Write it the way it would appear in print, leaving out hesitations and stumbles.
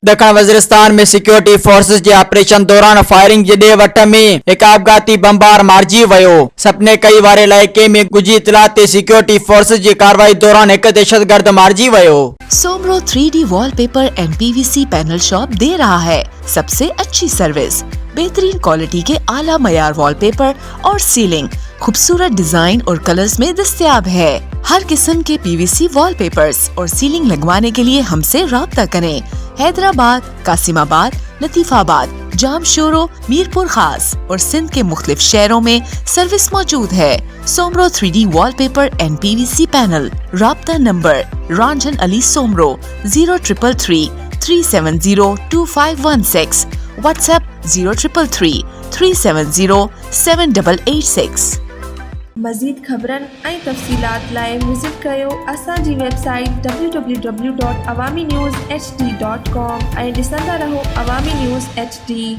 ॾखण वज़ीरिस्तान में security forces जे operation दौरान firing जे ॾे वठ में हिकु आपघाती बमबार मारिजी वियो। सपने कई वारे इलाइक़े में ॻुझी इतला ते सिक्योरिटी फोर्सेस जी कार्रवाई दौरान हिकु दहशतगर्द मारिजी वियो। Soomro 3D wallpaper and PVC panel shop दे रहा है सबसे अच्छी सर्विस, बेहतरीन क्वालिटी के आला मयार वॉलपेपर और सीलिंग खूबसूरत डिजाइन और कलर्स में दस्तयाब है। हर किस्म के PVC वॉलपेपर्स और सीलिंग लगवाने के लिए हमसे राब्ता करें। हैदराबाद, कासिमाबाद, लतीफाबाद, जामशोरो, मीरपुर खास और सिंध के मुख्तलिफ शहरों में सर्विस मौजूद है। Soomro 3D wallpaper and PVC panel. राब्ता नंबर रंजन अली सोमरो 0333 370 2516, WhatsApp 0333 370 7886। मज़ीद ख़बरनि ऐं तफ़सीलात लाइ विज़िट कयो असांजी वेबसाइट www.awamiNewsHD.com ऐं ॾिसंदा रहो अवामी न्यूज़ HD।